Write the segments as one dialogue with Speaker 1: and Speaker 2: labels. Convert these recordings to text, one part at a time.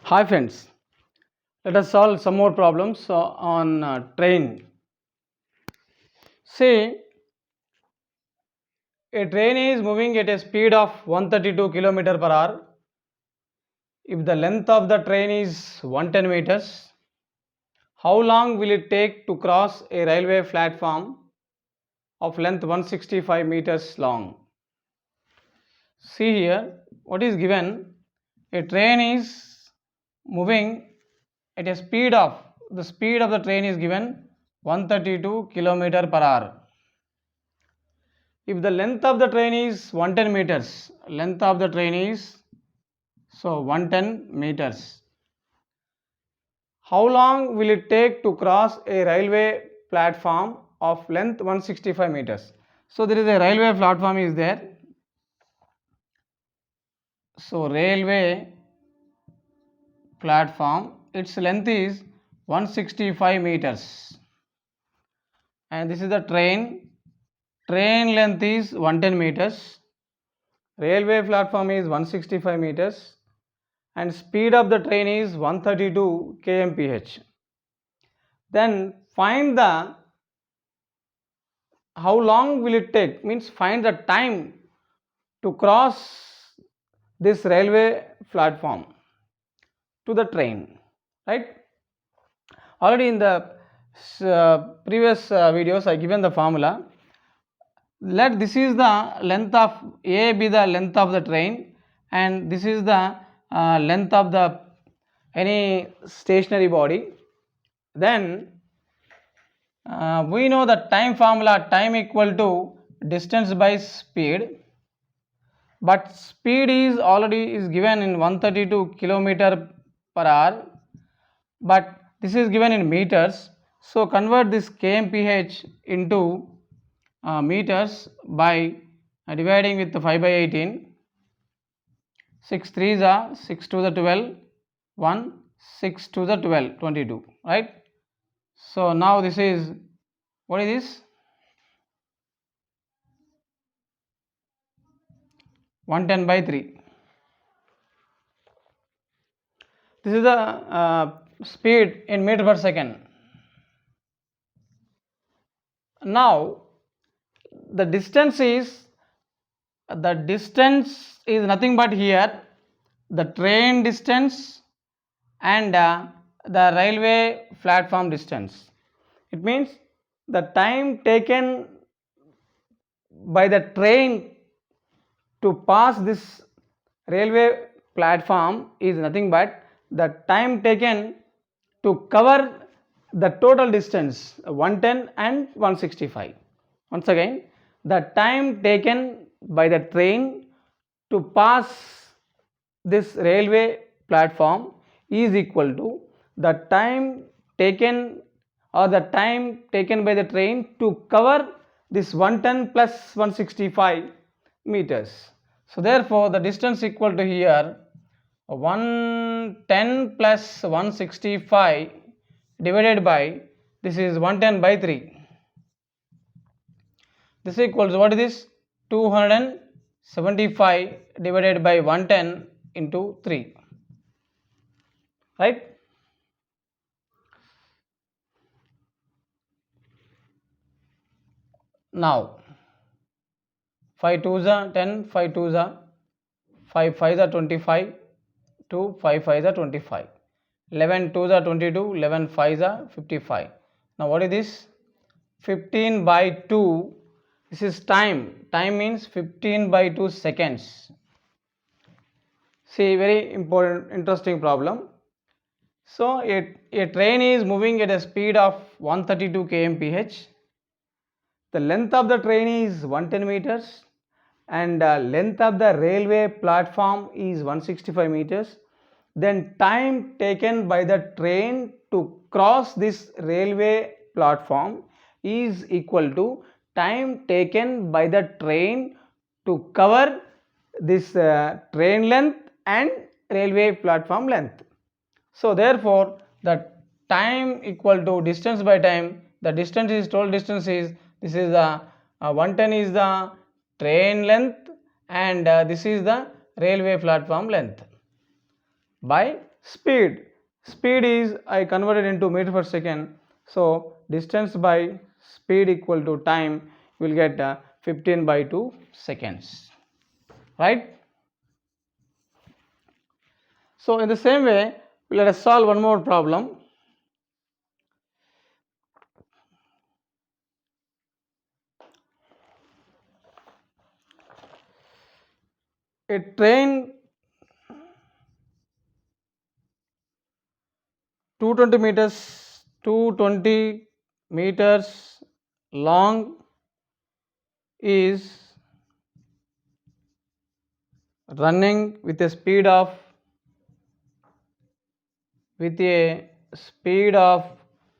Speaker 1: Hi friends, let us solve some more problems on train. See, a train is moving at a speed of 132 km per hour. If the length of the train is 110 meters, how long will it take to cross a railway platform of length 165 meters long? See here, what is given? A train is moving at a speed of, the speed of the train is given 132 km per hour. If the length of the train is 110 meters, length of the train is 110 meters. How long will it take to cross a railway platform of length 165 meters? So there is a railway platform is there. So railway platform, its length is 165 meters, and this is the train. Train length is 110 meters. Railway platform is 165 meters. And speed of the train is 132 kmph. Then find the, how long will it take, means find the time to cross this railway platform to the train, right? Already in the previous videos I given the formula. Let this is the length of A be the length of the train, and this is the length of the any stationary body. Then we know the time formula, time equal to distance by speed, but speed is already is given in 132 kilometer per hour, but this is given in meters. So convert this kmph into meters by dividing with 5 by 18. 6 3s are 6 to the 12, 1 6 to the 12, 22, right? So now this is, what is this? 110 by 3. This is the speed in meter per second. Now the distance is nothing but here the train distance and the railway platform distance. It means the time taken by the train to pass this railway platform is nothing but the time taken to cover the total distance 110 and 165. Once again, the time taken by the train to pass this railway platform is equal to the time taken by the train to cover this 110 plus 165 meters. So therefore the distance equal to here 110 plus 165 divided by, this is 110 by 3. This equals, what is this? 275 divided by 110 into 3, right? Now 5 2s are 10, 5 2s are 5 5s are 25, 2 5 5s are 25, 11 2s are 22, 11 5s are 55. Now what is this? 15 by 2, this is time. Time means 15 by 2 seconds. See, very important, interesting problem. So a train is moving at a speed of 132 kmph. The length of the train is 110 meters and length of the railway platform is 165 meters. Then time taken by the train to cross this railway platform is equal to time taken by the train to cover this train length and railway platform length. So therefore the time equal to distance by time, the distance is, total distance is, this is the 110 is the train length and this is the railway platform length. by speed. Speed is I converted into meter per second. So distance by speed equal to time, you will get 15 by 2 seconds, right? So in the same way, let us solve one more problem. A train 220 meters long is running with a speed of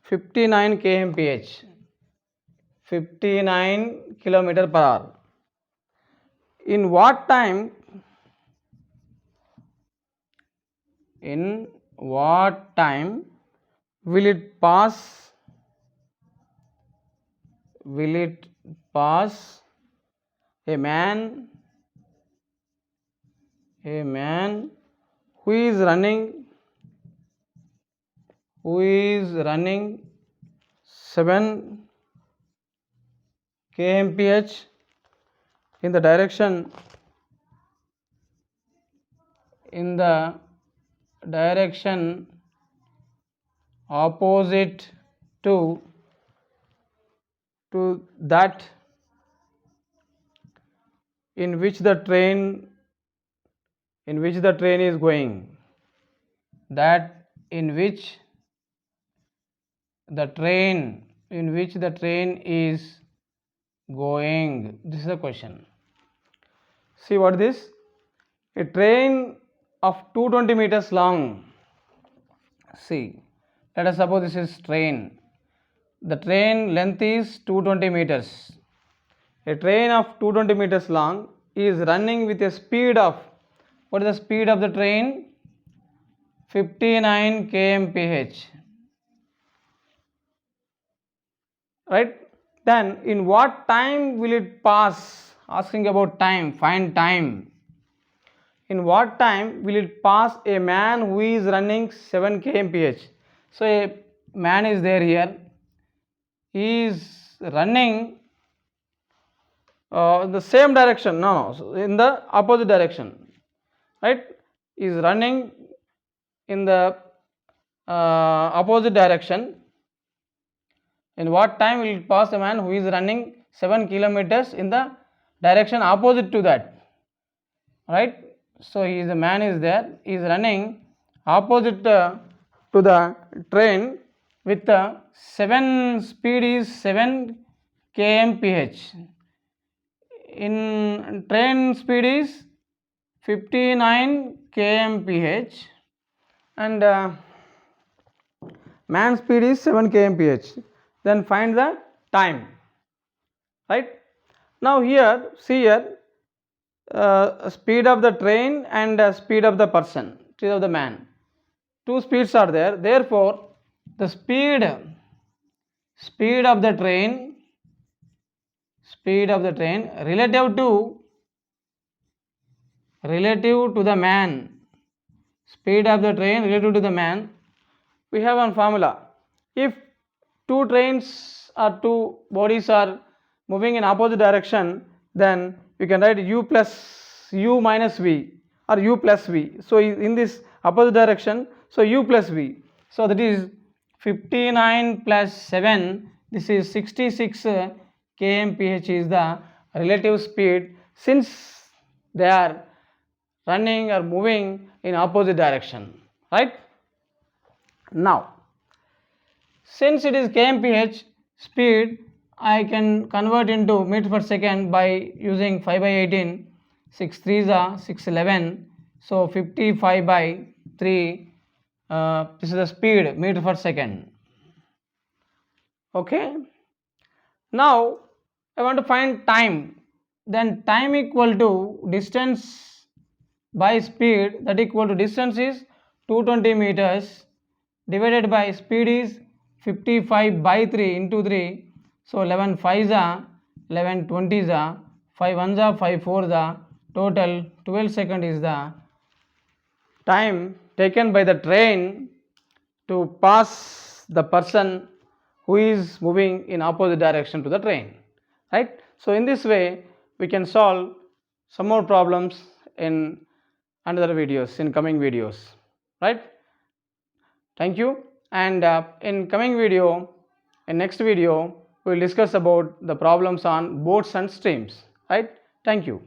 Speaker 1: 59 kmph, 59 kilometer per hour. In what time will it pass a man who is running 7 kmph in the direction opposite to that in which the train is going, that in which the train is going. This is the question. See what this, a train of 220 meters long. See, let us suppose this is train. The train length is 220 meters. A train of 220 meters long is running with a speed of, what is the speed of the train? 59 kmph, right? Then in what time will it pass? Asking about time, find time. In what time will it pass a man who is running 7 kmph? So a man is there here, he is running in the same direction, in the opposite direction, right? Is running in the opposite direction. In what time will it pass a man who is running 7 kilometers in the direction opposite to that, right? So the man is there, he is running opposite to the train with speed is 7 kmph. In train speed is 59 kmph and man speed is 7 kmph. Then find the time, right? Now here, see here, speed of the train and speed of the person, speed of the man, two speeds are there. Therefore the speed of the train relative to the man, speed of the train relative to the man, we have one formula. If two bodies are moving in opposite direction, then you can write u minus v or u plus v. So in this opposite direction, so u plus v. So that is 59 plus 7, this is 66 kmph is the relative speed, since they are running or moving in opposite direction, right? Now since it is kmph speed, I can convert into meter per second by using 5 by 18, 6 3s are 611, so 55 by 3, this is the speed meter per second. Okay, now I want to find time. Then time equal to distance by speed, that equal to distance is 220 meters divided by speed is 55 by 3 into 3. So 11 5s are 11 20s are 5 1s are 5 4s are, total 12 second is the time taken by the train to pass the person who is moving in opposite direction to the train, right? So in this way we can solve some more problems in another videos, in coming videos, right? Thank you. And in coming video, in next video, we will discuss about the problems on boats and streams, right? Thank you.